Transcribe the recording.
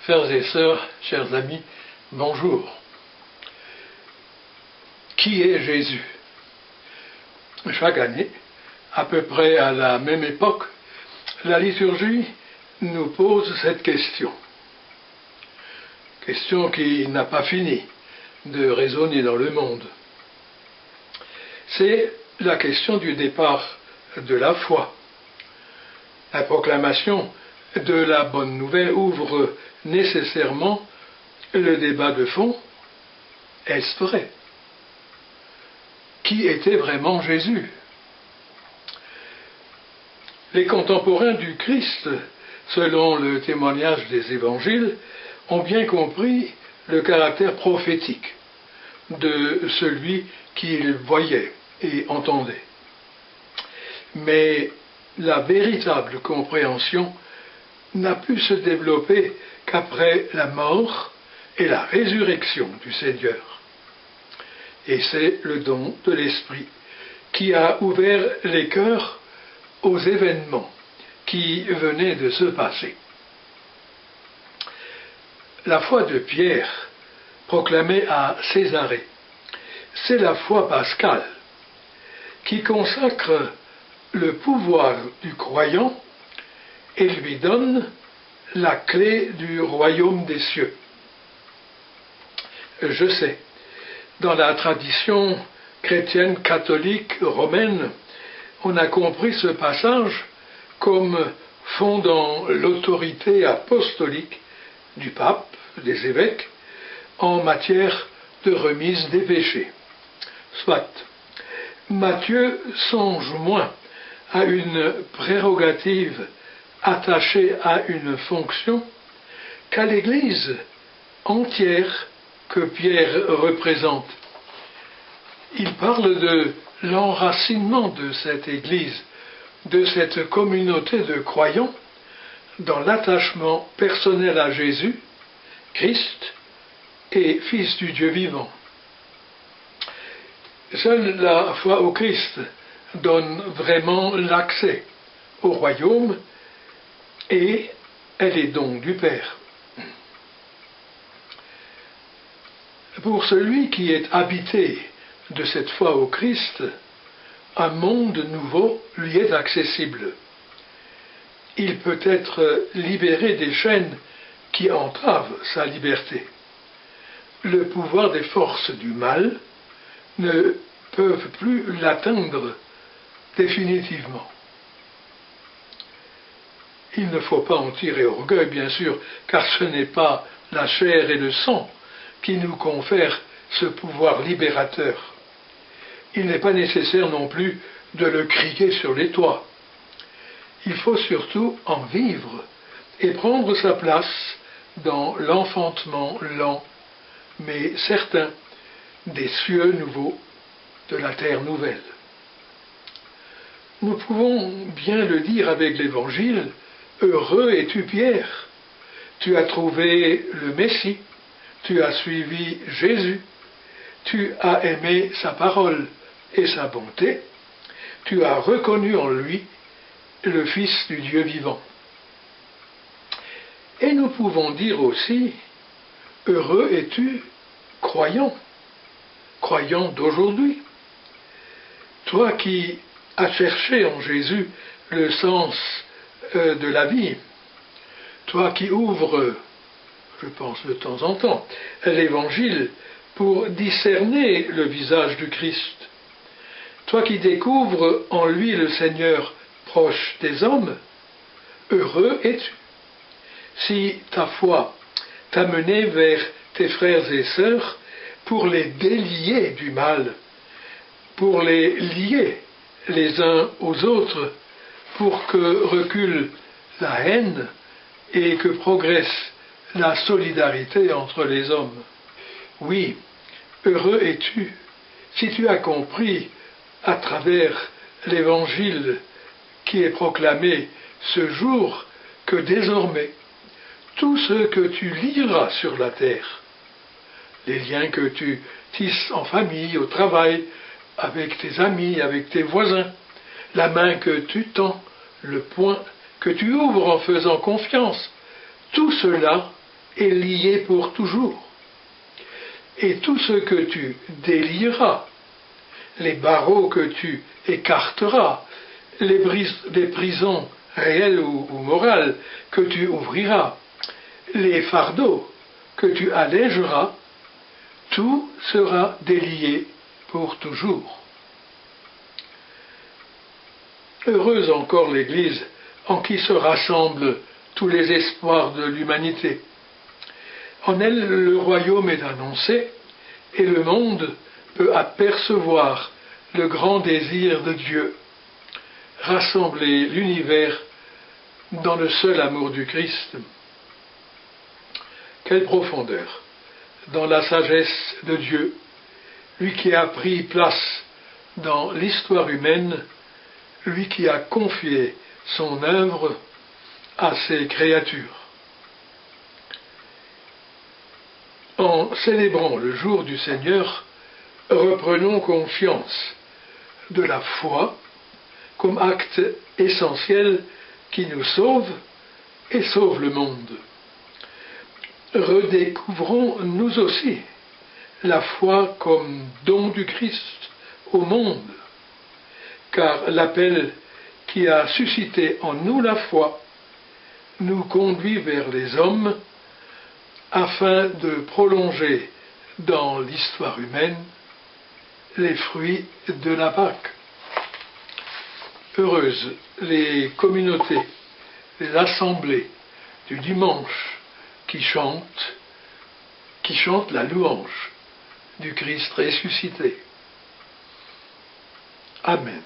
Frères et sœurs, chers amis, bonjour. Qui est Jésus? Chaque année, à peu près à la même époque, la liturgie nous pose cette question. Question qui n'a pas fini de résonner dans le monde. C'est la question du départ de la foi. La proclamation de la bonne nouvelle ouvre nécessairement le débat de fond. Est-ce vrai? Qui était vraiment Jésus? Les contemporains du Christ, selon le témoignage des évangiles, ont bien compris le caractère prophétique de celui qu'ils voyaient et entendaient. Mais la véritable compréhension n'a pu se développer qu'après la mort et la résurrection du Seigneur. Et c'est le don de l'Esprit qui a ouvert les cœurs aux événements qui venaient de se passer. La foi de Pierre, proclamée à Césarée, c'est la foi pascale qui consacre le pouvoir du croyant et lui donne la clé du royaume des cieux. Je sais, dans la tradition chrétienne catholique romaine, on a compris ce passage comme fondant l'autorité apostolique du pape, des évêques, en matière de remise des péchés. Soit, Matthieu songe moins à une prérogative attachée à une fonction qu'à l'Église entière que Pierre représente. Il parle de l'enracinement de cette Église, de cette communauté de croyants, dans l'attachement personnel à Jésus, Christ et Fils du Dieu vivant. Seule la foi au Christ donne vraiment l'accès au royaume et elle est don du Père. Pour celui qui est habité de cette foi au Christ, un monde nouveau lui est accessible. Il peut être libéré des chaînes qui entravent sa liberté. Le pouvoir des forces du mal ne peuvent plus l'atteindre définitivement. Il ne faut pas en tirer orgueil, bien sûr, car ce n'est pas la chair et le sang qui nous confèrent ce pouvoir libérateur. Il n'est pas nécessaire non plus de le crier sur les toits. Il faut surtout en vivre et prendre sa place dans l'enfantement lent, mais certain, des cieux nouveaux, de la terre nouvelle. Nous pouvons bien le dire avec l'Évangile, « Heureux es-tu Pierre, tu as trouvé le Messie, tu as suivi Jésus, tu as aimé sa parole et sa bonté, tu as reconnu en lui le Fils du Dieu vivant. » Et nous pouvons dire aussi, « Heureux es-tu, croyant, croyant d'aujourd'hui, toi qui as cherché en Jésus le sens de la vie, toi qui ouvres, je pense de temps en temps, l'Évangile pour discerner le visage du Christ, toi qui découvres en lui le Seigneur proche des hommes, heureux es-tu. Si ta foi t'a mené vers tes frères et sœurs pour les délier du mal, pour les lier les uns aux autres, pour que recule la haine et que progresse la solidarité entre les hommes. Oui, heureux es-tu si tu as compris à travers l'Évangile qui est proclamé ce jour que désormais tout ce que tu liras sur la terre, les liens que tu tisses en famille, au travail, avec tes amis, avec tes voisins, la main que tu tends, le poing que tu ouvres en faisant confiance, tout cela est lié pour toujours. Et tout ce que tu délieras, les barreaux que tu écarteras, les prisons réelles ou morales que tu ouvriras, les fardeaux que tu allégeras, tout sera délié pour toujours. Heureuse encore l'Église en qui se rassemblent tous les espoirs de l'humanité. En elle, le royaume est annoncé et le monde peut apercevoir le grand désir de Dieu, rassembler l'univers dans le seul amour du Christ. Quelle profondeur dans la sagesse de Dieu, lui qui a pris place dans l'histoire humaine, lui qui a confié son œuvre à ses créatures. En célébrant le jour du Seigneur, reprenons conscience de la foi comme acte essentiel qui nous sauve et sauve le monde. Redécouvrons nous aussi la foi comme don du Christ au monde, car l'appel qui a suscité en nous la foi nous conduit vers les hommes afin de prolonger dans l'histoire humaine les fruits de la Pâque. Heureuses les communautés, les assemblées du dimanche qui chantent la louange du Christ ressuscité. Amen.